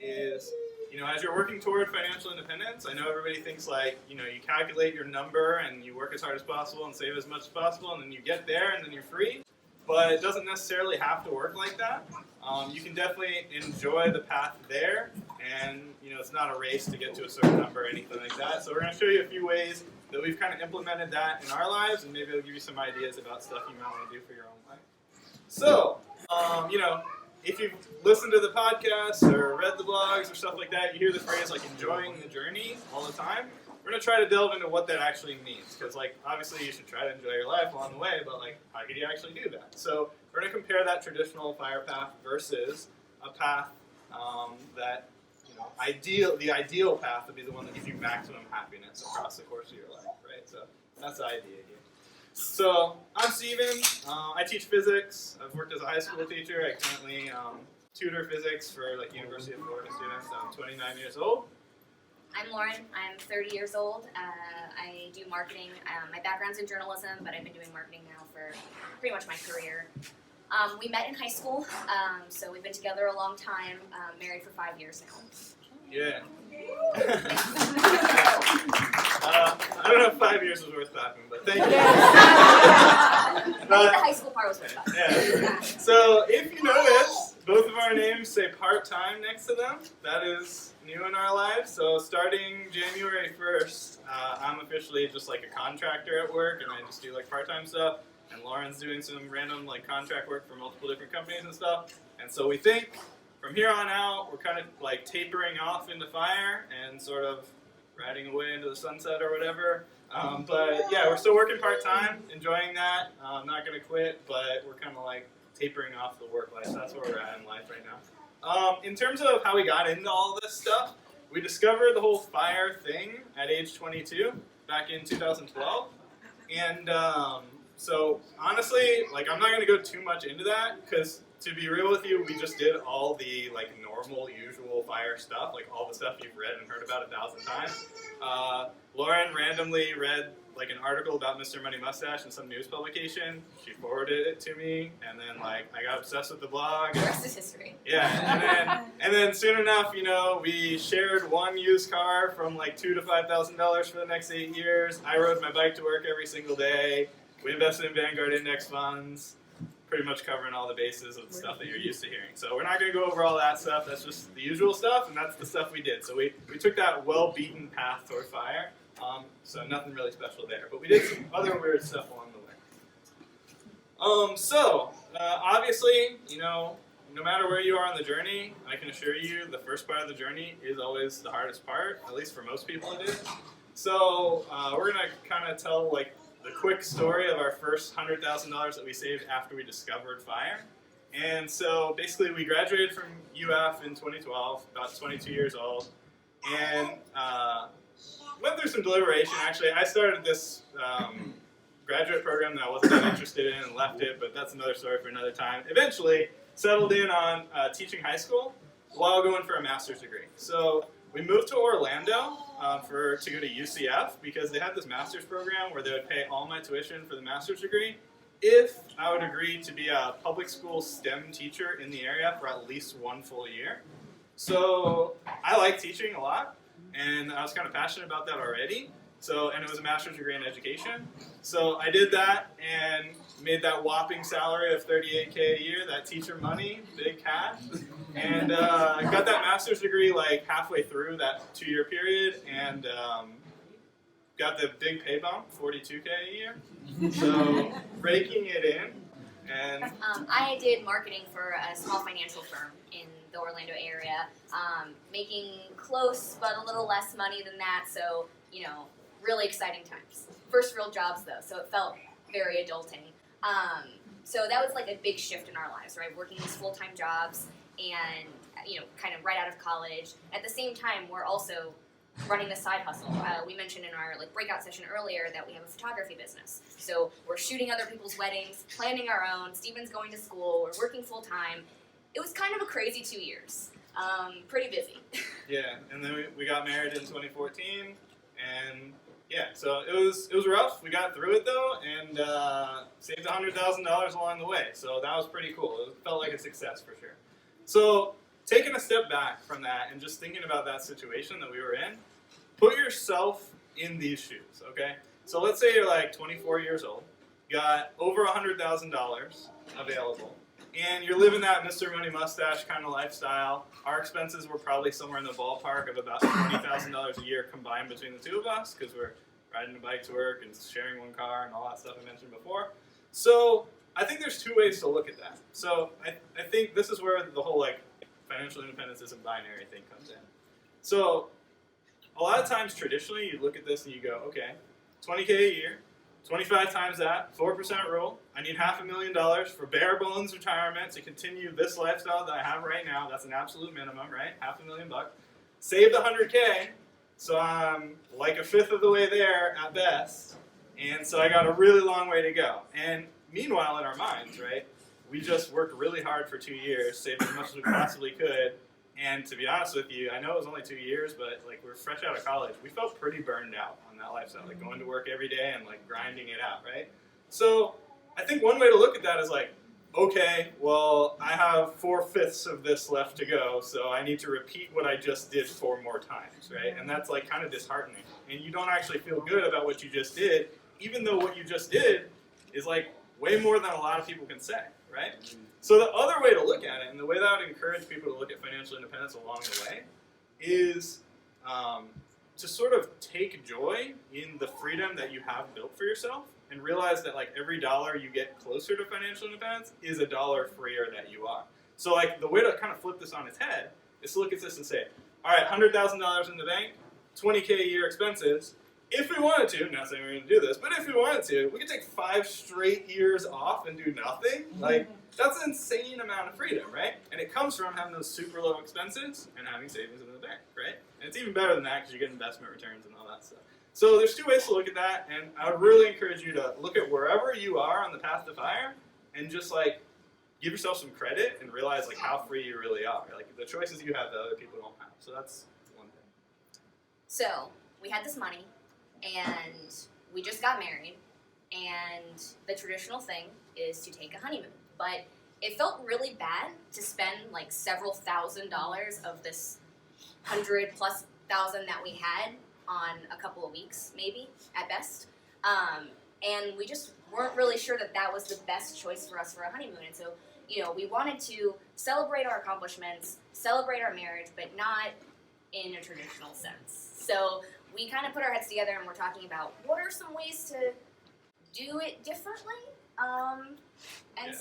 is, as you're working toward financial independence, I know everybody thinks like, you calculate your number and you work as hard as possible and save as much as possible, and then you get there and then you're free. But it doesn't necessarily have to work like that. You can definitely enjoy the path there, and it's not a race to get to a certain number or anything like that. So we're going to show you a few ways that we've kind of implemented that in our lives, and maybe it'll give you some ideas about stuff you might want to do for your own life. So, if you've listened to the podcast or read the blogs or stuff like that, you hear the phrase like enjoying the journey all the time. We're going to try to delve into what that actually means, because obviously you should try to enjoy your life along the way, but how could you actually do that? So we're going to compare that traditional fire path versus a path that, the ideal path would be the one that gives you maximum happiness across the course of your life, right? So that's the idea here. So I'm Steven. I teach physics. I've worked as a high school teacher. I currently tutor physics for University of Florida students. I'm 29 years old. I'm Lauren. I'm 30 years old. I do marketing. My background's in journalism, but I've been doing marketing now for pretty much my career. We met in high school, so we've been together a long time, married for 5 years now. Yeah. I don't know if 5 years was worth clapping, but thank you. I think the high school part was worth clapping. Yeah. So if you notice, both of our names say part-time next to them. That is new in our lives. So starting January 1st, I'm officially just a contractor at work, and I just do part-time stuff. And Lauren's doing some random contract work for multiple different companies and stuff. And so we think from here on out, we're kind of tapering off into fire and sort of riding away into the sunset or whatever. But yeah, we're still working part-time, enjoying that. I'm not going to quit, but we're kind of tapering off the work life. That's where we're at in life right now. In terms of how we got into all this stuff, we discovered the whole fire thing at age 22 back in 2012. And so honestly, I'm not going to go too much into that, because to be real with you, we just did all the normal, usual fire stuff, all the stuff you've read and heard about 1,000 times. Lauren randomly read an article about Mr. Money Mustache in some news publication. She forwarded it to me, and then I got obsessed with the blog. The rest is history. Yeah, and then soon enough, we shared one used car from $2,000 to $5,000 for the next 8 years. I rode my bike to work every single day. We invested in Vanguard index funds, pretty much covering all the bases of the stuff that you're used to hearing. So we're not going to go over all that stuff. That's just the usual stuff, and that's the stuff we did. So we took that well-beaten path toward fire, so nothing really special there. But we did some other weird stuff along the way. Obviously, no matter where you are on the journey, I can assure you the first part of the journey is always the hardest part, at least for most people it is. So we're going to kind of tell the quick story of our first $100,000 that we saved after we discovered fire. And so basically we graduated from UF in 2012, about 22 years old, and went through some deliberation. Actually, I started this graduate program that I wasn't that interested in and left it, but that's another story for another time. Eventually settled in on teaching high school while going for a master's degree. So we moved to Orlando to go to UCF, because they had this master's program where they would pay all my tuition for the master's degree if I would agree to be a public school STEM teacher in the area for at least one full year. So I like teaching a lot, and I was kind of passionate about that already. And it was a master's degree in education. So I did that and made that whopping salary of $38K a year, that teacher money, big cash. And I got that master's degree halfway through that 2-year period, and got the big pay bump, $42K a year. So raking it in. And I did marketing for a small financial firm in the Orlando area, making close but a little less money than that. So, really exciting times. First real jobs though, so it felt very adulting. So that was a big shift in our lives, right? Working these full-time jobs and, kind of right out of college. At the same time, we're also running the side hustle. We mentioned in our breakout session earlier that we have a photography business. So we're shooting other people's weddings, planning our own. Steven's going to school. We're working full-time. It was kind of a crazy 2 years. Pretty busy. Yeah, and then we got married in 2014, and yeah, so it was rough. We got through it though, and saved $100,000 along the way. So that was pretty cool. It felt like a success for sure. So taking a step back from that and just thinking about that situation that we were in, put yourself in these shoes, okay? So let's say you're like 24 years old, got over $100,000 available, and you're living that Mr. Money Mustache kind of lifestyle. Our expenses were probably somewhere in the ballpark of about $20,000 a year combined between the two of us, because we're riding a bike to work and sharing one car and all that stuff I mentioned before. So I think there's two ways to look at that. So I think this is where the whole like financial independence isn't binary thing comes in. So a lot of times traditionally you look at this and you go, okay, $20K a year, 25 times that, 4% rule. I need $500,000 for bare bones retirement to continue this lifestyle that I have right now. That's an absolute minimum, right? $500,000. Save the 100K, so I'm like a fifth of the way there at best. And so I got a really long way to go. And meanwhile, in our minds, right, we just worked really hard for 2 years, saved as much as we possibly could. And to be honest with you, I know it was only 2 years, but like we're fresh out of college. We felt pretty burned out on that lifestyle, like going to work every day and like grinding it out, right? So I think one way to look at that is like, okay, well, I have 4/5 of this left to go, so I need to repeat what I just did 4 more times, right? And that's like kind of disheartening. And you don't actually feel good about what you just did, even though what you just did is like way more than a lot of people can say, right? So the other way to look at it, and the way that I would encourage people to look at financial independence along the way, is to sort of take joy in the freedom that you have built for yourself, and realize that like every dollar you get closer to financial independence is a dollar freer that you are. So like the way to kind of flip this on its head is to look at this and say, all right, $100,000 in the bank, 20K a year expenses. If we wanted to, not saying we're going to do this, but if we wanted to, we could take 5 straight years off and do nothing. Like, that's an insane amount of freedom, right? And it comes from having those super low expenses and having savings in the bank, right? And it's even better than that because you get investment returns and all that stuff. So there's 2 ways to look at that, and I would really encourage you to look at wherever you are on the path to FIRE and just like give yourself some credit and realize like how free you really are. Like the choices you have that other people don't have. So that's one thing. So we had this money, and we just got married, and the traditional thing is to take a honeymoon. But it felt really bad to spend like several $1,000s of this $100,000+ that we had on a couple of weeks, maybe, at best. And we just weren't really sure that that was the best choice for us for a honeymoon. And so, you know, we wanted to celebrate our accomplishments, celebrate our marriage, but not in a traditional sense. So we kind of put our heads together and we're talking about what are some ways to do it differently.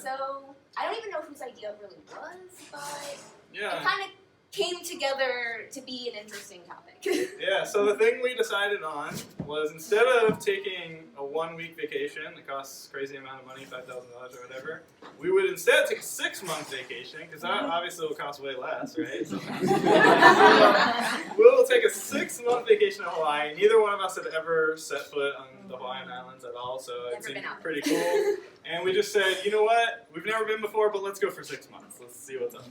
So I don't even know whose idea it really was, but it kind of came together to be an interesting topic. Yeah, so the thing we decided on was instead of taking a 1-week vacation that costs a crazy amount of money, $5,000 or whatever, we would instead take a 6-month vacation, because that obviously will cost way less, right? So, we'll take a 6-month vacation in Hawaii. Neither one of us had ever set foot on the Hawaiian Islands at all, so it seemed pretty cool. And we just said, you know what, we've never been before, but let's go for 6 months. Let's see what's up.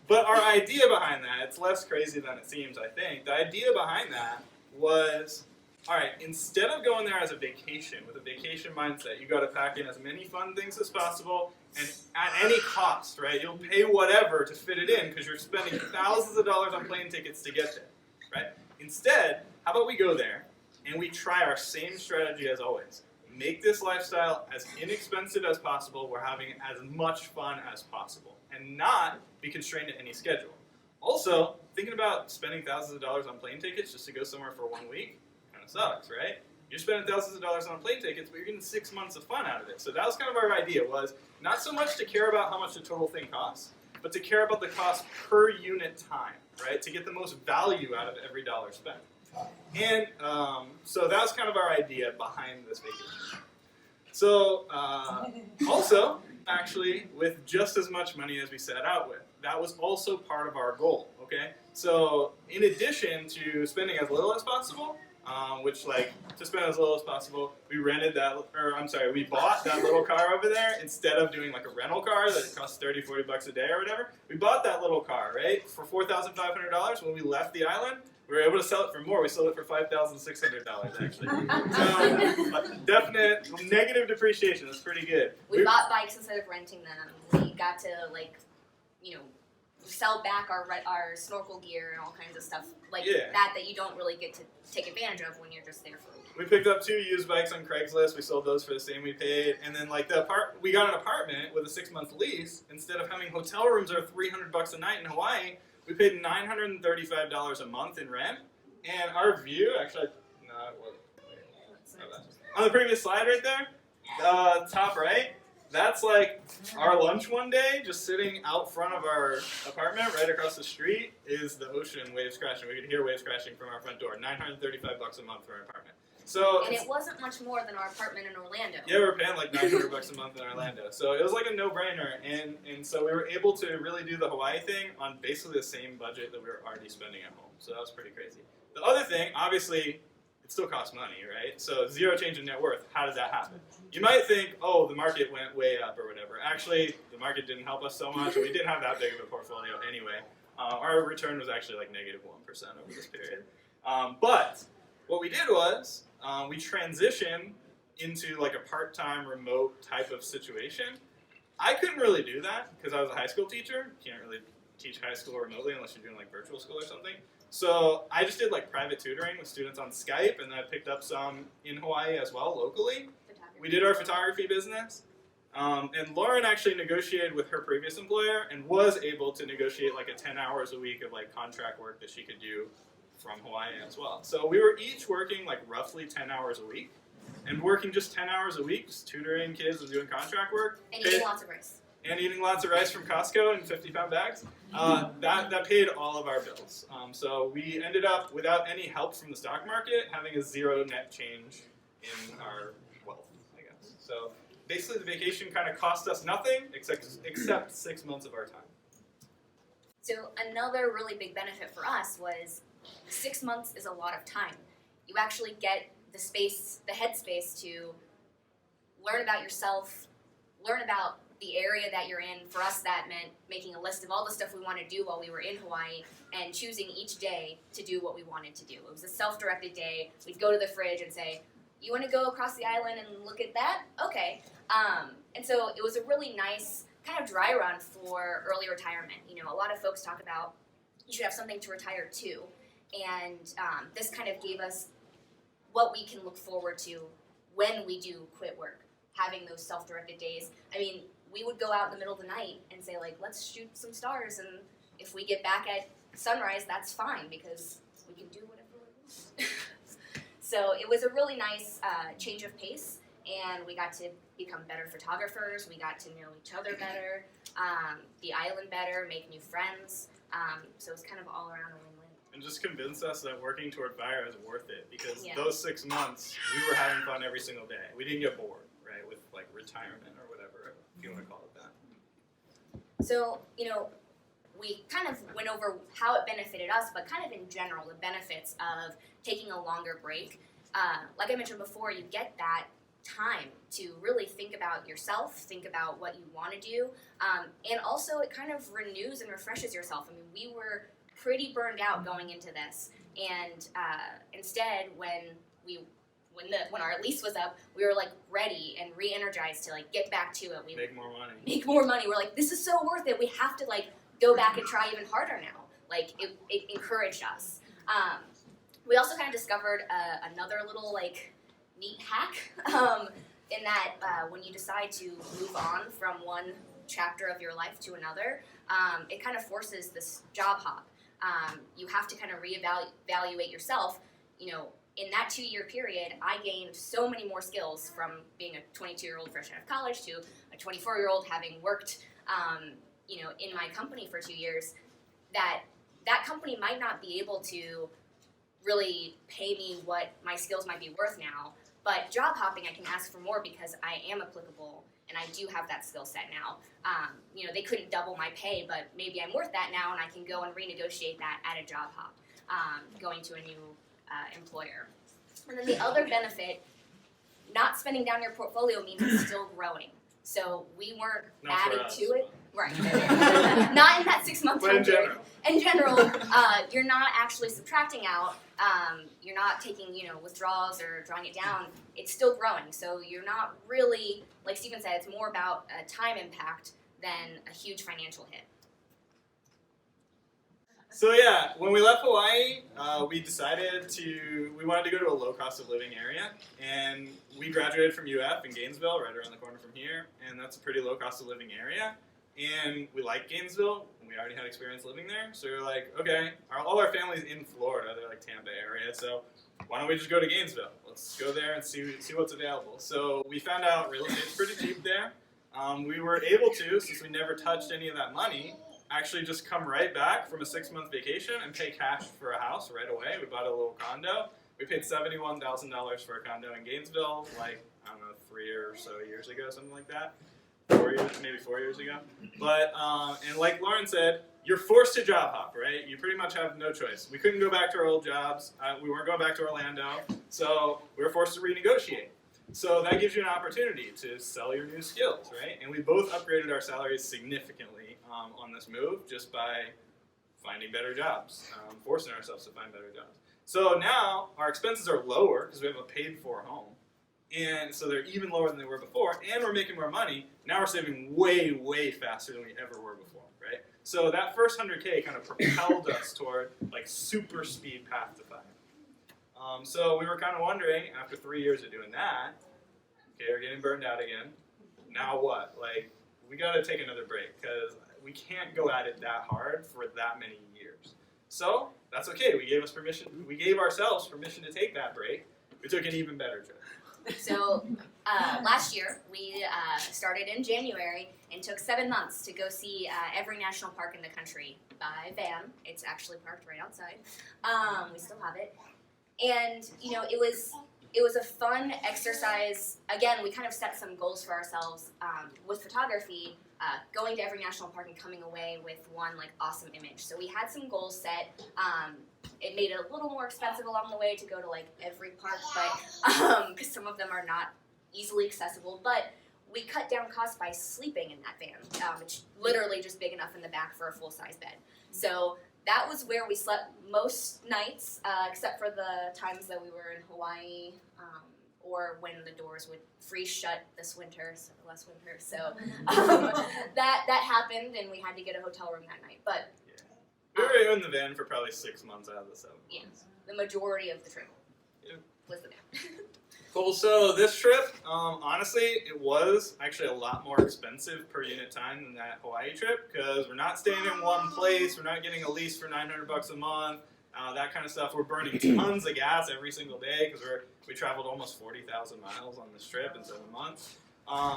But our idea behind that, it's less crazy than it seems, I think. The idea behind that was, all right, instead of going there as a vacation, with a vacation mindset, you got to pack in as many fun things as possible, and at any cost, right? You'll pay whatever to fit it in, because you're spending thousands of dollars on plane tickets to get there, right? Instead, how about we go there, and we try our same strategy as always. Make this lifestyle as inexpensive as possible. We're having as much fun as possible, and not be constrained to any schedule. Also, thinking about spending thousands of dollars on plane tickets just to go somewhere for 1 week kind of sucks, right? You're spending thousands of dollars on plane tickets, but you're getting 6 months of fun out of it. So that was kind of our idea, was not so much to care about how much the total thing costs, but to care about the cost per unit time, right? To get the most value out of every dollar spent. And so that was kind of our idea behind this vacation. So also, actually, with just as much money as we set out with, that was also part of our goal, okay? So in addition to spending as little as possible, which like, to spend as little as possible, we bought that little car over there instead of doing like a rental car that costs $30-40 a day or whatever. We bought that little car, right, for $4,500 when we left the island. We were able to sell it for more. We sold it for $5,600 actually. So definite negative depreciation. That's pretty good. We bought bikes instead of renting them. We got to sell back our snorkel gear and all kinds of stuff like Yeah. that you don't really get to take advantage of when you're just there for a week. We picked up 2 used bikes on Craigslist. We sold those for the same we paid, and then like we got an apartment with a 6-month lease. Instead of having hotel rooms are $300 a night in Hawaii, we paid $935 a month in rent. And our view, actually, on the previous slide right there, top right, that's like our lunch one day, just sitting out front of our apartment, right across the street, is the ocean waves crashing. We could hear waves crashing from our front door. $935 a month for our apartment. So and it wasn't much more than our apartment in Orlando. Yeah, we were paying like $900 a month in Orlando. So it was like a no-brainer, and so we were able to really do the Hawaii thing on basically the same budget that we were already spending at home. So that was pretty crazy. The other thing, obviously, it still costs money, right? So 0 change in net worth. How does that happen? You might think, oh, the market went way up or whatever. Actually, the market didn't help us so much. We didn't have that big of a portfolio anyway. Our return was actually like -1% over this period. But what we did was we transitioned into like a part-time remote type of situation. I couldn't really do that because I was a high school teacher. You can't really teach high school remotely unless you're doing like virtual school or something. So I just did like private tutoring with students on Skype, and then I picked up some in Hawaii as well, locally. We did our photography business, and Lauren actually negotiated with her previous employer and was able to negotiate like a 10 hours a week of like contract work that she could do from Hawaii as well. So we were each working like roughly 10 hours a week, and working just 10 hours a week, just tutoring kids and doing contract work. And eating lots of rice. And eating lots of rice from Costco in 50-pound bags. That paid all of our bills. So we ended up, without any help from the stock market, having a 0 net change in our wealth, I guess. So basically the vacation kind of cost us nothing except 6 months of our time. So another really big benefit for us was 6 months is a lot of time. You actually get the space, the headspace to learn about yourself, learn about the area that you're in. For us, that meant making a list of all the stuff we want to do while we were in Hawaii and choosing each day to do what we wanted to do. It was a self-directed day. We'd go to the fridge and say, you want to go across the island and look at that? Okay. And so it was a really nice kind of dry run for early retirement. You know, a lot of folks talk about you should have something to retire to. And this kind of gave us what we can look forward to when we do quit work, having those self-directed days. I mean, we would go out in the middle of the night and say, like, let's shoot some stars, and if we get back at sunrise, that's fine, because we can do whatever we want. So it was a really nice change of pace, and we got to become better photographers, we got to know each other better, the island better, make new friends, so it was kind of all around a win-win. And just convinced us that working toward fire is worth it, because Yeah. those 6 months, we were having fun every single day. We didn't get bored, right, with like retirement or whatever, if you want to call it that. So, you know, we kind of went over how it benefited us, but kind of in general, the benefits of taking a longer break. Like I mentioned before, you get that time to really think about yourself, think about what you want to do, and also it kind of renews and refreshes yourself. I mean, we were pretty burned out going into this, and instead, when our lease was up, we were like ready and re-energized to like get back to it. We Make more money. Make more money. We're like, this is so worth it. We have to like go back and try even harder now. Like it encouraged us. We also kind of discovered another little like neat hack in that when you decide to move on from one chapter of your life to another, it kind of forces this job hop. You have to kind of reevaluate yourself. You know, in that 2-year period, I gained so many more skills from being a 22-year-old fresh out of college to a 24-year-old having worked, you know, in my company for 2 years, that company might not be able to really pay me what my skills might be worth now. But job hopping, I can ask for more because I am applicable and I do have that skill set now. You know, they couldn't double my pay, but maybe I'm worth that now, and I can go and renegotiate that at a job hop, going to a new employer. And then the other benefit, not spending down your portfolio means it's still growing. So we weren't Not adding for us. to it. Right. Not in that 6-month But time in period. general. In general, you're not actually subtracting out. You're not taking, you know, withdrawals or drawing it down. It's still growing. So you're not really, like Stephen said, it's more about a time impact than a huge financial hit. So yeah, when we left Hawaii, we decided we wanted to go to a low cost of living area, and we graduated from UF in Gainesville, right around the corner from here, and that's a pretty low cost of living area. And we liked Gainesville, and we already had experience living there, so we were like, okay, all our family's in Florida, they're like Tampa area, so why don't we just go to Gainesville? Let's go there and see what's available. So we found out real estate's pretty cheap there. We were able to, since we never touched any of that money, actually just come right back from a 6-month vacation and pay cash for a house right away. We bought a little condo. We paid $71,000 for a condo in Gainesville, like, I don't know, 3 or so years ago, something like that. 4 years, maybe 4 years ago. But, and like Lauren said, you're forced to job hop, right? You pretty much have no choice. We couldn't go back to our old jobs. We weren't going back to Orlando, so we were forced to renegotiate. So that gives you an opportunity to sell your new skills, right? And we both upgraded our salaries significantly on this move just by finding better jobs, forcing ourselves to find better jobs. So now our expenses are lower because we have a paid-for home. And so they're even lower than they were before, and we're making more money. Now we're saving way, way faster than we ever were before, right? So that first 100K kind of propelled us toward like super speed path to fire. So we were kind of wondering, after 3 years of doing that, okay, we're getting burned out again. Now what? Like, we got to take another break because we can't go at it that hard for that many years. So that's okay. We gave ourselves permission to take that break. We took an even better trip. So last year, we started in January and took 7 months to go see every national park in the country by van. It's actually parked right outside. We still have it. And, you know, it was a fun exercise. Again, we kind of set some goals for ourselves with photography, going to every national park and coming away with one, like, awesome image. So we had some goals set. It made it a little more expensive along the way to go to, like, every park, but because some of them are not easily accessible. But we cut down costs by sleeping in that van. It's literally just big enough in the back for a full-size bed. So that was where we slept most nights, except for the times that we were in Hawaii, or when the doors would freeze shut this winter, so last winter. So that happened, and we had to get a hotel room that night. But we were in the van for probably 6 months out of the 7 months. Yeah, the majority of the trip was the van. Cool. So this trip, honestly, it was actually a lot more expensive per unit time than that Hawaii trip because we're not staying in one place. We're not getting a lease for $900 a month. That kind of stuff. We're burning tons of gas every single day because we traveled almost 40,000 miles on this trip in 7 months.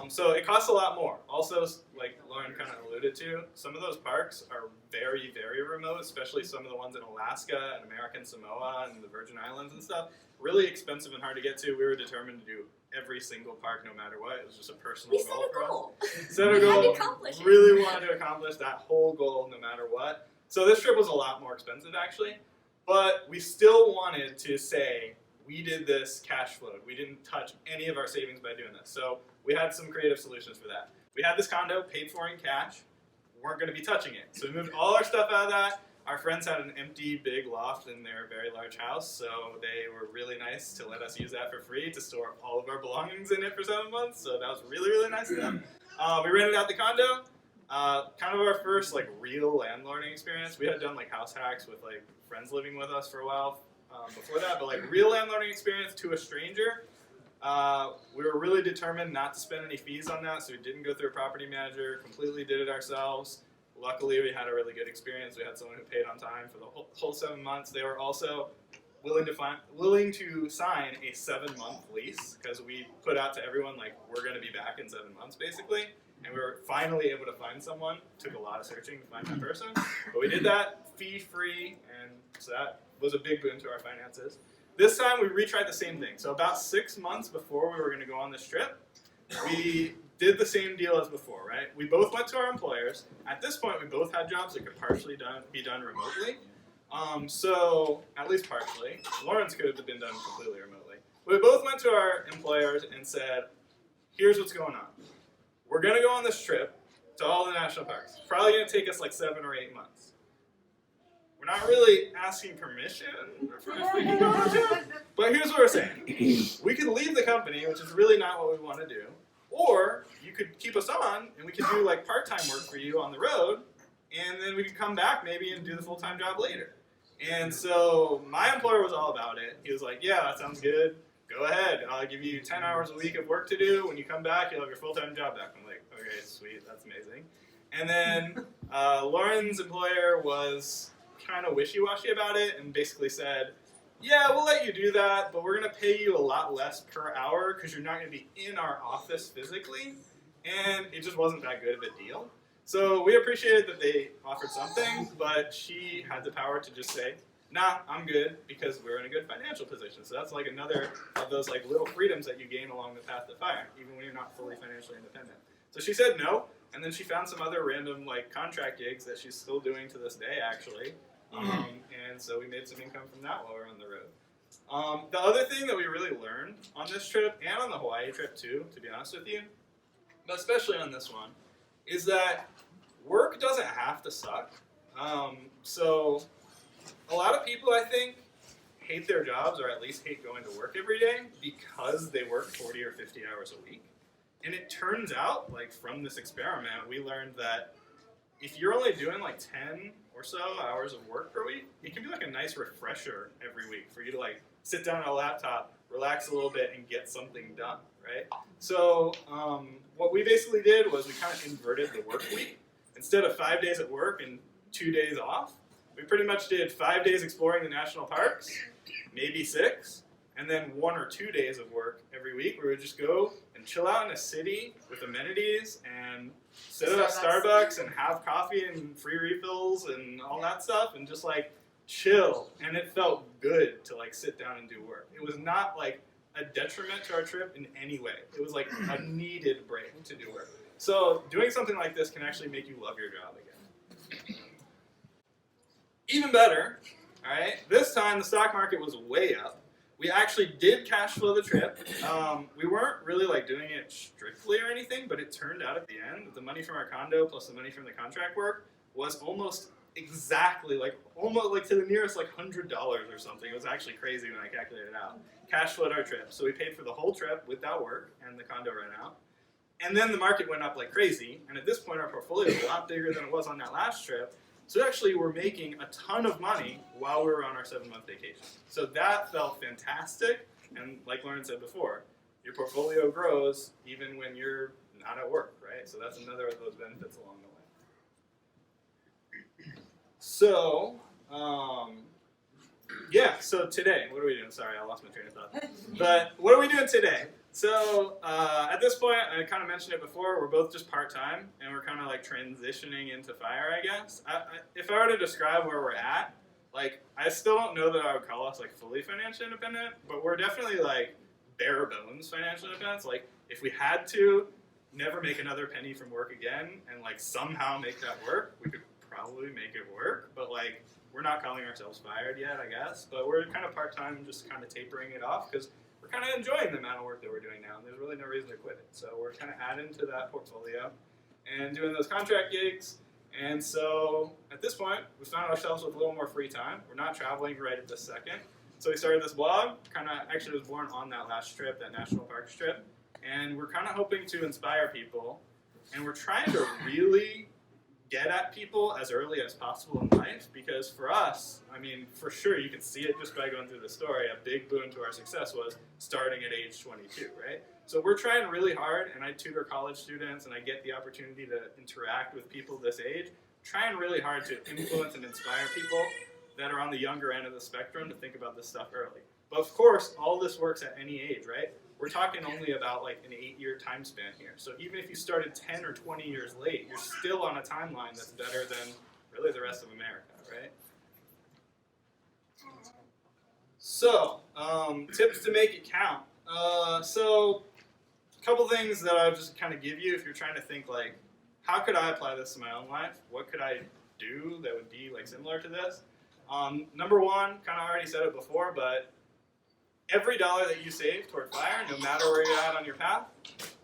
So it costs a lot more. Also, like Lauren kind of alluded to, some of those parks are very, very remote, especially some of the ones in Alaska and American Samoa and the Virgin Islands and stuff. Really expensive and hard to get to. We were determined to do every single park no matter what. It was just a personal goal for us. Set a goal. Really wanted to accomplish that whole goal no matter what. So this trip was a lot more expensive actually, but we still wanted to say we did this cash flow. We didn't touch any of our savings by doing this. So we had some creative solutions for that. We had this condo paid for in cash. We weren't going to be touching it. So we moved all our stuff out of that. Our friends had an empty big loft in their very large house, so they were really nice to let us use that for free to store all of our belongings in it for 7 months. So that was really, really nice of them. We rented out the condo. Kind of our first like real landlording experience. We had done like house hacks with like friends living with us for a while before that, but like real landlording experience to a stranger. We were really determined not to spend any fees on that, so we didn't go through a property manager, completely did it ourselves. Luckily, we had a really good experience. We had someone who paid on time for the whole 7 months. They were also willing to sign a 7-month lease because we put out to everyone like we're going to be back in 7 months basically, and we were finally able to find someone. Took a lot of searching to find that person, but we did that fee-free, and so that was a big boon to our finances. This time we retried the same thing. So about 6 months before we were going to go on this trip, we did the same deal as before, right? We both went to our employers. At this point, we both had jobs that could partially be done remotely. So, at least partially. Lauren's could have been done completely remotely. We both went to our employers and said, here's what's going on. We're going to go on this trip to all the national parks. It's probably going to take us like 7 or 8 months. We're not really asking permission for if we can go on a trip, but here's what we're saying. We could leave the company, which is really not what we want to do, or you could keep us on and we could do like part-time work for you on the road and then we could come back maybe and do the full-time job later. And so my employer was all about it. He was like, yeah, that sounds good. Go ahead. I'll give you 10 hours a week of work to do. When you come back, you'll have your full-time job back. I'm like, okay, sweet, that's amazing. And then Lauren's employer was kind of wishy-washy about it and basically said, yeah, we'll let you do that, but we're going to pay you a lot less per hour because you're not going to be in our office physically. And it just wasn't that good of a deal. So we appreciated that they offered something, but she had the power to just say, nah, I'm good, because we're in a good financial position. So that's like another of those like little freedoms that you gain along the path to FIRE, even when you're not fully financially independent. So she said no, and then she found some other random like contract gigs that she's still doing to this day, actually. And so we made some income from that while we were on the road. The other thing that we really learned on this trip, and on the Hawaii trip too, to be honest with you, but especially on this one, is that work doesn't have to suck. So a lot of people, I think, hate their jobs, or at least hate going to work every day because they work 40 or 50 hours a week. And it turns out, like from this experiment, we learned that if you're only doing like 10 or so hours of work per week, it can be like a nice refresher every week for you to like sit down on a laptop, relax a little bit, and get something done, right? So what we basically did was we kind of inverted the work week. Instead of 5 days at work and 2 days off, we pretty much did 5 days exploring the national parks, maybe 6, and then 1 or 2 days of work every week where we would just go and chill out in a city with amenities and sit at a Starbucks and have coffee and free refills and all that stuff and just like chill. And it felt good to like sit down and do work. It was not like a detriment to our trip in any way. It was like a needed break to do work. So doing something like this can actually make you love your job again. Even better, all right, this time the stock market was way up. We actually did cash flow the trip. We weren't really like doing it strictly or anything, but it turned out at the end that the money from our condo plus the money from the contract work was almost exactly like, almost like to the nearest like $100 or something. It was actually crazy when I calculated it out. Cash flowed our trip. So we paid for the whole trip without work and the condo ran out. And then the market went up like crazy. And at this point our portfolio is a lot bigger than it was on that last trip. So actually we're making a ton of money while we were on our 7-month vacation. So that felt fantastic. And like Lauren said before, your portfolio grows even when you're not at work, right? So that's another of those benefits along the way. So, yeah, so today, what are we doing? Sorry, I lost my train of thought. But what are we doing today? So at this point, I kind of mentioned it before, we're both just part-time, and we're kind of like transitioning into FIRE, I guess. If I were to describe where we're at, like I still don't know that I would call us like fully financially independent, but we're definitely like bare bones financially independent. So, like if we had to never make another penny from work again and like somehow make that work, we could probably make it work, but like we're not calling ourselves fired yet, I guess. But we're kind of part-time, just kind of tapering it off because we're kind of enjoying the amount of work that we're doing now, and there's really no reason to quit it. So we're kind of adding to that portfolio and doing those contract gigs. And so at this point, we found ourselves with a little more free time. We're not traveling right at this second. So we started this blog, kind of actually was born on that last trip, that national parks trip. And we're kind of hoping to inspire people. And we're trying to really get at people as early as possible in life, because for us, I mean, for sure, you can see it just by going through the story, a big boon to our success was starting at age 22, right? So we're trying really hard, and I tutor college students, and I get the opportunity to interact with people this age, trying really hard to influence and inspire people that are on the younger end of the spectrum to think about this stuff early. But of course, all this works at any age, right? We're talking only about like an 8-year time span here. So even if you started 10 or 20 years late, you're still on a timeline that's better than really the rest of America, right? So, tips to make it count. So, a couple things that I'll just kind of give you if you're trying to think like, how could I apply this to my own life? What could I do that would be like similar to this? Number one, kind of already said it before, but every dollar that you save toward FIRE, no matter where you're at on your path,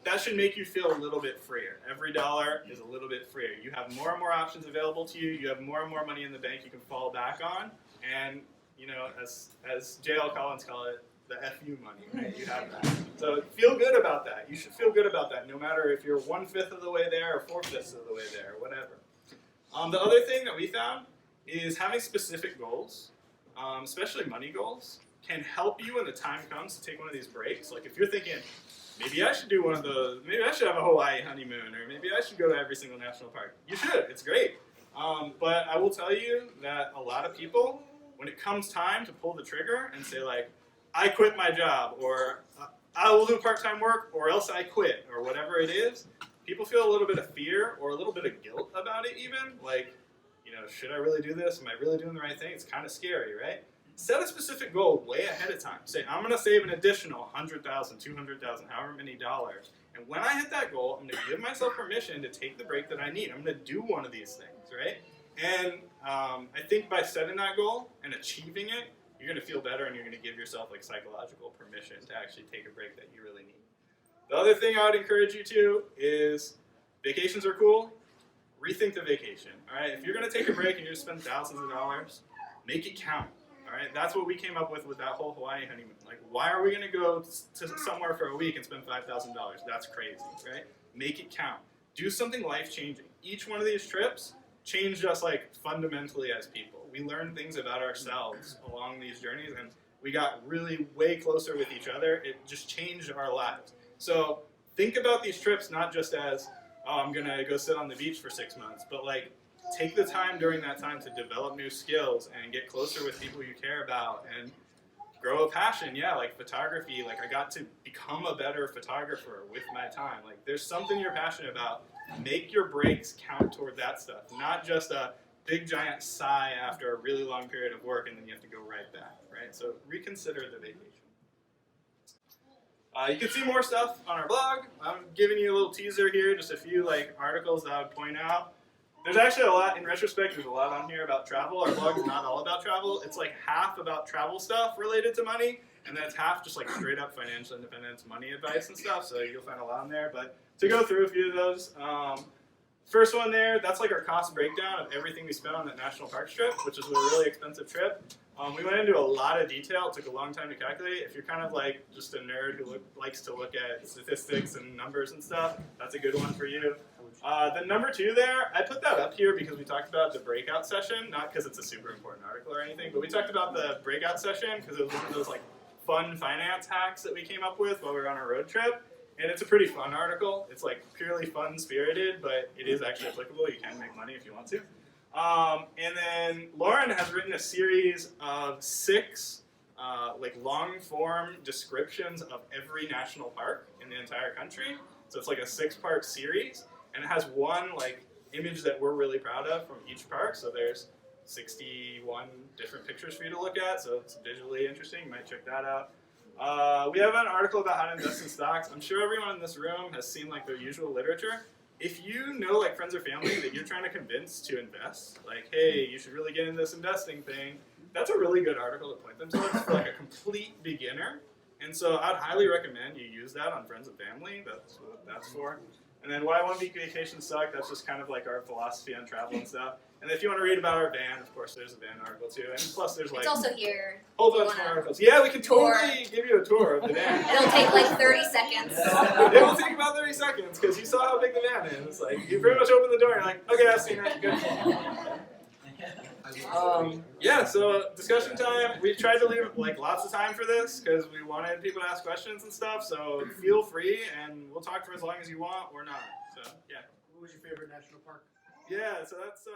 that should make you feel a little bit freer. Every dollar is a little bit freer. You have more and more options available to you. You have more and more money in the bank you can fall back on. And, you know, as J.L. Collins called it, the FU money, right? You have that. So feel good about that. You should feel good about that, no matter if you're 1/5 of the way there or 4/5 of the way there or whatever. The other thing that we found is having specific goals, especially money goals, can help you when the time comes to take one of these breaks. Like if you're thinking, maybe I should do one of those, maybe I should have a Hawaii honeymoon, or maybe I should go to every single national park. You should, it's great. But I will tell you that a lot of people, when it comes time to pull the trigger and say like, I quit my job, or I will do part-time work, or else I quit, or whatever it is, people feel a little bit of fear or a little bit of guilt about it even. Like, you know, should I really do this? Am I really doing the right thing? It's kind of scary, right? Set a specific goal way ahead of time. Say, I'm going to save an additional $100,000, $200,000, however many dollars. And when I hit that goal, I'm going to give myself permission to take the break that I need. I'm going to do one of these things, right? And I think by setting that goal and achieving it, you're going to feel better and you're going to give yourself like psychological permission to actually take a break that you really need. The other thing I would encourage you to is vacations are cool. Rethink the vacation. All right, if you're going to take a break and you're going to spend thousands of dollars, make it count. All right, that's what we came up with that whole Hawaii honeymoon. Like, why are we going to go to somewhere for a week and spend $5,000? That's crazy, right? Make it count. Do something life-changing. Each one of these trips changed us like fundamentally as people. We learned things about ourselves along these journeys, and we got really way closer with each other. It just changed our lives. So think about these trips not just as, oh, I'm going to go sit on the beach for 6 months, but like, take the time during that time to develop new skills and get closer with people you care about and grow a passion. Yeah, like photography, like I got to become a better photographer with my time. Like there's something you're passionate about. Make your breaks count toward that stuff, not just a big giant sigh after a really long period of work and then you have to go right back, right? So reconsider the vacation. You can see more stuff on our blog. I'm giving you a little teaser here, just a few like articles that I would point out. There's actually a lot, in retrospect, there's a lot on here about travel. Our blog is not all about travel. It's like half about travel stuff related to money, and then it's half just like straight up financial independence, money advice and stuff, so you'll find a lot on there. But to go through a few of those, first one there, that's like our cost breakdown of everything we spent on that national park trip, which is a really expensive trip. We went into a lot of detail. It took a long time to calculate. If you're kind of like just a nerd who likes to look at statistics and numbers and stuff, that's a good one for you. The number 2 there, I put that up here because we talked about the breakout session, not because it's a super important article or anything, but we talked about the breakout session because it was one of those like fun finance hacks that we came up with while we were on our road trip. And it's a pretty fun article. It's like purely fun-spirited, but it is actually applicable. You can make money if you want to. And then Lauren has written a series of 6 like long-form descriptions of every national park in the entire country. So it's like a 6-part series, and it has one like image that we're really proud of from each park. So there's 61 different pictures for you to look at, so it's visually interesting. You might check that out. We have an article about how to invest in stocks. I'm sure everyone in this room has seen like the usual literature. If you know like friends or family that you're trying to convince to invest, like, hey, you should really get into this investing thing, that's a really good article to point them towards for like a complete beginner. And so I'd highly recommend you use that on friends and family. That's what that's for. And then why 1 week vacations suck, that's just kind of like our philosophy on travel and stuff. And if you want to read about our van, of course, there's a van article too. And plus there's like It's also here. a whole bunch more articles. Yeah, we can totally give you a tour of the van. It'll take like 30 seconds. It will take about 30 seconds because you saw how big the van is. Like, you pretty much open the door and you're like, okay, I've seen it. Good. Yeah, so discussion time. We tried to leave like lots of time for this because we wanted people to ask questions and stuff. So feel free, and we'll talk for as long as you want or not. So yeah. What was your favorite national park? Yeah, so that's